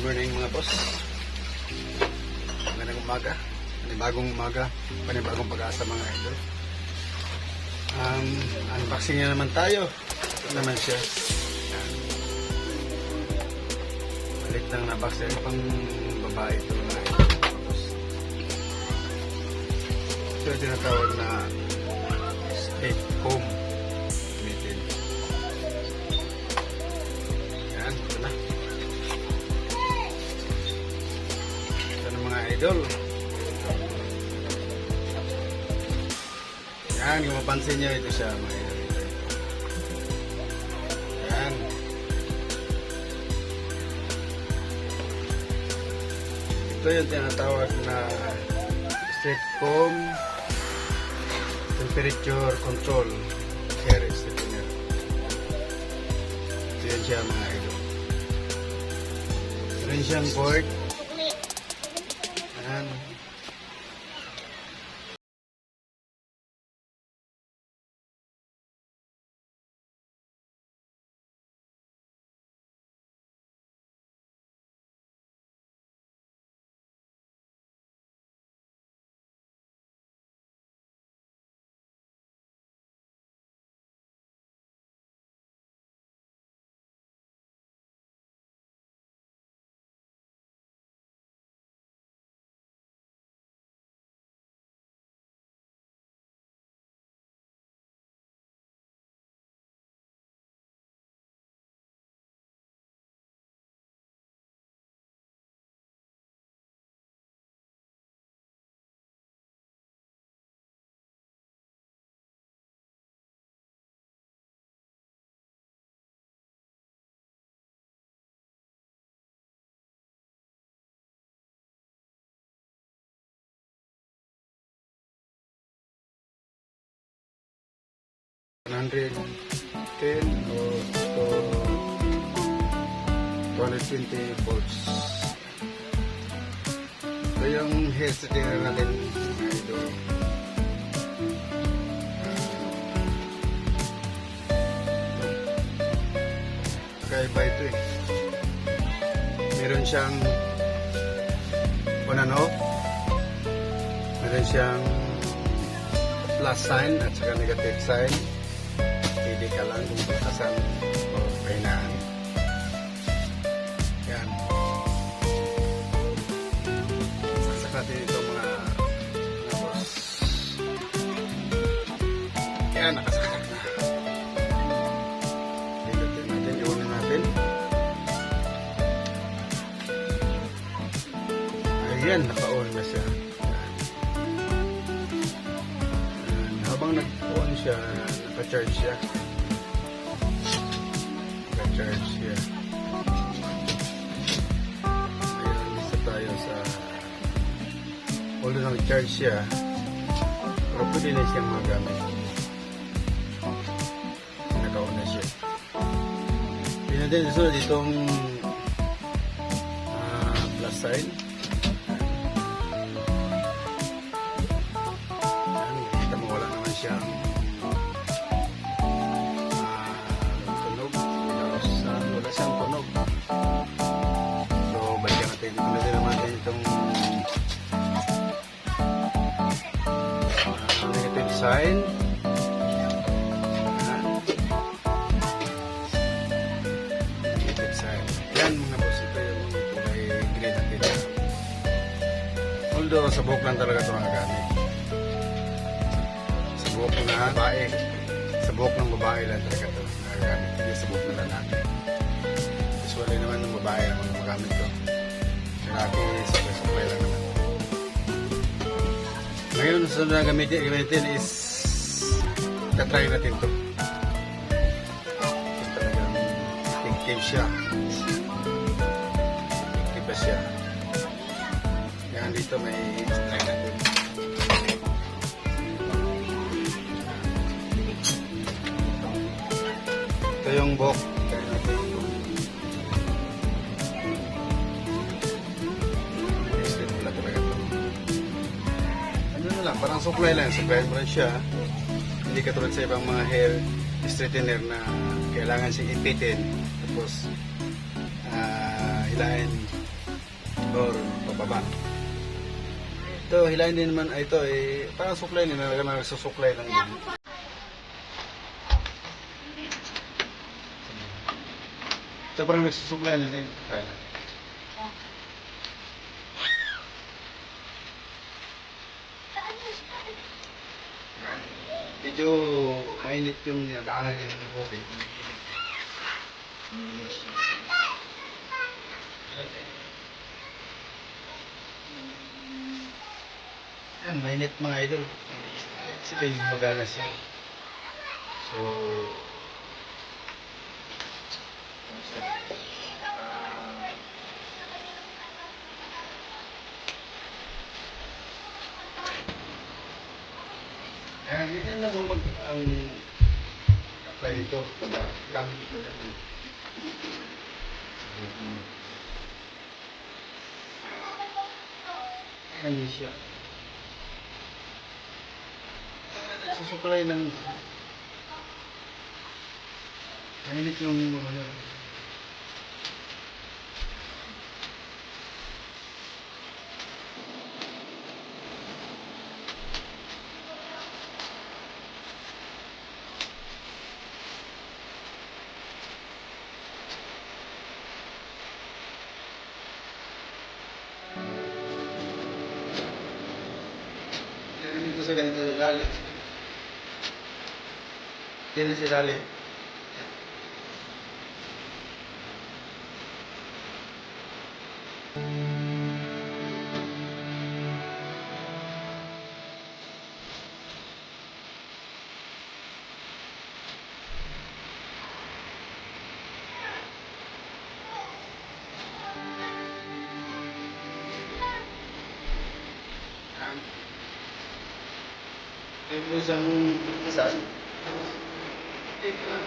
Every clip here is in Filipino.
morning mga boss. Magandang umaga. Panibagong umaga. Panibagong pag-asa mga idol. Unboxing na naman tayo. Ito naman siya. Balik lang na box. Ito pang babae ito mga idol. Ito yung tinatawag na state home. Meeting. Yan. Ito na. Mga idol. Yan, kung mapansin nyo, ito siya mga idol. Yan. Ito yung tinatawag na Stratcom temperature control series. Ito yan siya mga idol. Ito rin siyang board. Yan. $110 o 220 volts. Ito yung headset natin mga idol. Kakaiba ito eh. Meron siyang on and off. Meron siyang plus sign at saka negative sign. Pili ka lang kung batasan o pahinaan. Yan. Saksak natin ito mga boss. Yan, nakasaksak na. Pilutin natin, iunin natin. Ayan, naka-on na siya. Habang nag-on siya, naka-charge siya. Naka-charge siya. Ngayon, isa tayo sa although nag-charge siya, pero pwede na siyang magamit. Naka-on na siya. Hindi natin isunod itong plus sign. Siyang tunog, wala siyang tunog. So balikan natin, dito natin naman itong negative sign. Negative sign. Yan mga boss, ito yung kulay green natin. Although sa buhok lang talaga ito nagagamit. Sa buhok ng babae. Sa buhok ng babae lang talaga ito nagagamit. Hindi sa buhok ng lalaki. Usually naman ng babae naman magamit ito. Sa lalaki, supply lang naman. Ngayon, sunod na gamitin is tatry natin ito. Ito talagang effective siya. Effective ba siya? Yan dito may try natin. Ito yung buhok. Ano na lang, parang supply lang. Supply mo rin siya. Hindi katulad sa ibang mga hair straightener na kailangan siyang ipitin. Tapos hilahin or pababa. Ito, hilahin din naman, ito parang suklay nila, nagsusuklay lang din. Ito parang nagsusuklay lang din. Medyo mainit yung daanan ng tubig. Yan, mainit mga idol. Sila yung magana siya. So, yan lang mag ang apply ito. Gamit ito. Ayan siya. Susuklay ng mainit yung ano. Dito sa ganito lalim. Dito sa lalim. Ito isang kasal. Ito lang.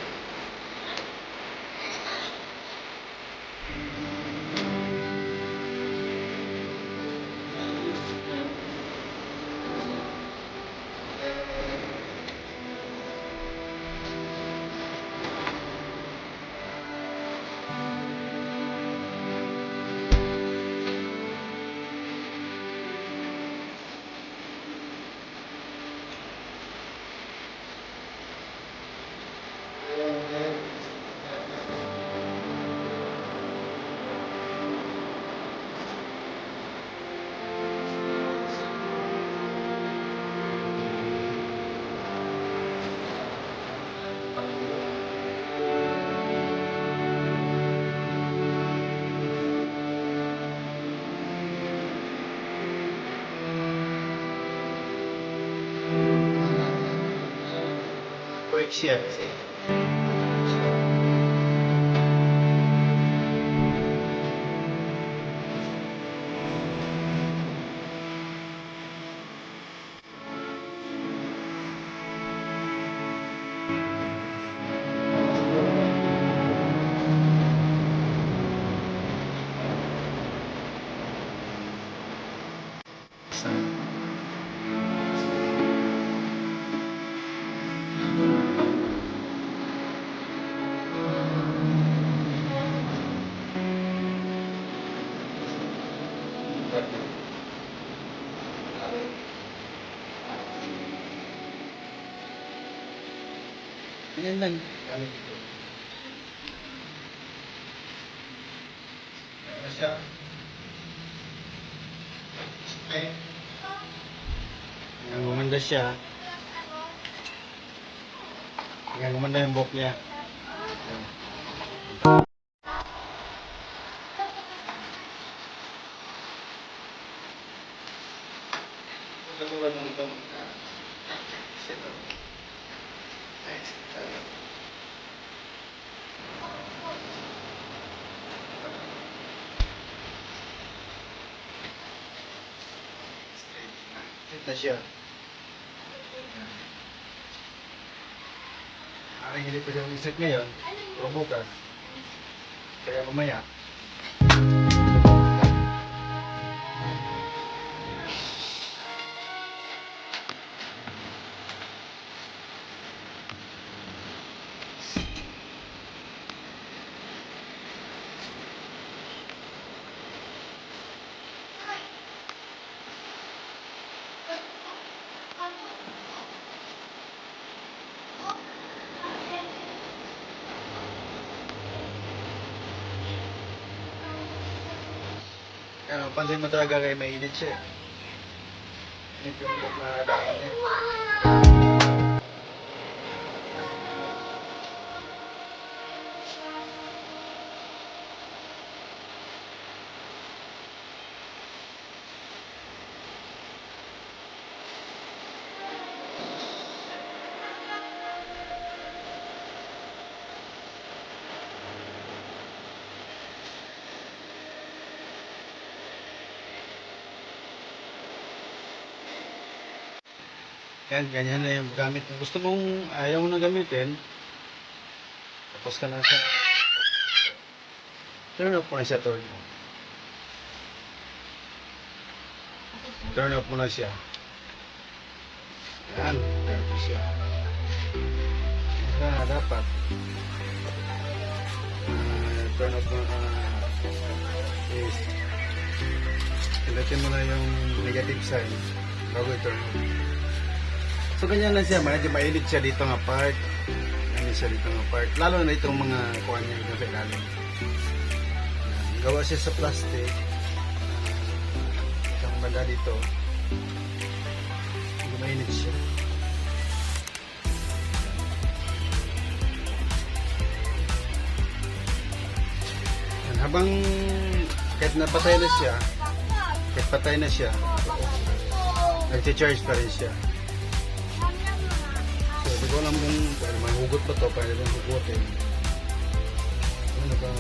Quick siya kasi. Yan lang. Gamit ito. Ano siya? Okay. Ang gumanda siya. Ang gumanda yung buhok niya. Katulad ng itong set up. Straight na siya. Hindi pa siya mag-set ngayon. Pero bukas. Kaya mamaya. Ano, pansin mo talaga kay mainit siya. Init yung buhok na daan niya. Yan, ganyan na yung gamit. Kung gusto mong ayaw mo na gamitin, tapos ka na siya. Turn off mo na siya, turn off. Turn off mo na siya. Yan, turn off siya. Dapat. Turn off mo is pilatin mo na yung negative sign bago i-turn off. So ganyan lang siya, medyo mainit siya dito nga part. Mainit siya dito nga part. Lalo na itong mga kuha niya dito sa ilalim. Gawa siya sa plastic. Itong banda dito. Medyo mainit siya. Yan, habang kahit napatay na siya, kahit patay na siya, nag-charge pa rin siya. Hindi ko alam kung may hugot ba ito, pwede bang hugotin. Ano ba?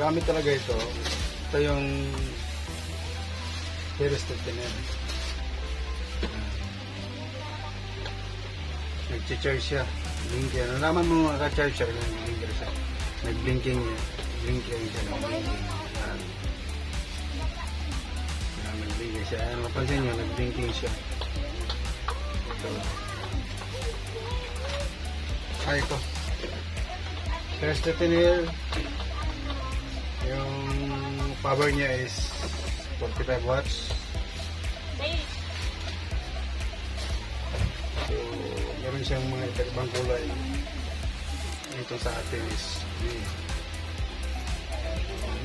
Gamit talaga ito. Ito yung series 15M. Nag-charge siya. Blinking. Nalaman mo naka-charge siya. Nag-blinking siya. Nag-blinking niya. Blinking siya. Nag-blinking. Nag-blinking siya. Ano mapansin nyo? Nag-blinking siya. Ito. Ay, ito. Series 15M. Yung power niya is 45 watts. So, meron siyang mga iba-ibang kulay. Ito sa atin is green.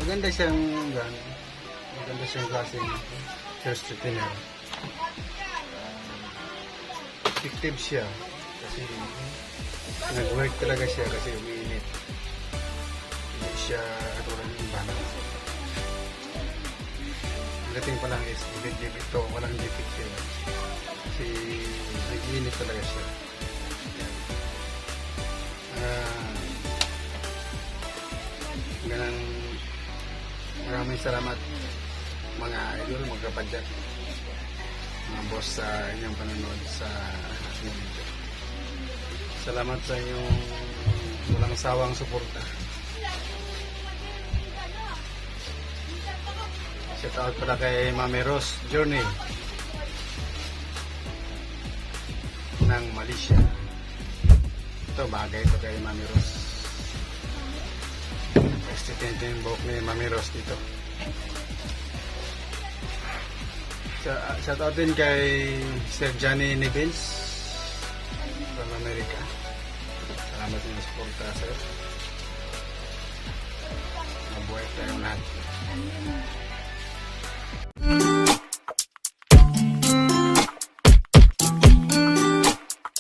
Maganda siyang gun. Maganda siyang klaseng first retainer. Effective siya. Kasi nag-work talaga siya kasi umiinit. Hindi siya katulad ng iba. Dating pa lang is defective ito, walang defect siya. Kasi nag-iinit talaga siya. Ganang maraming salamat mga idol, mga kapadyak, mga boss sa inyong panonood sa aking video. Salamat sa inyong walang sawang suporta. Shout out pala kay Mami Rose Journey ng Malaysia. Ito, bagay ito kay Mami Rose. Estitin yung buhok ni Mami Rose dito. Shout out din kay Sir Johnny Nivens from America. Salamat sa inyong suporta, sir. Mabuhay tayong lahat.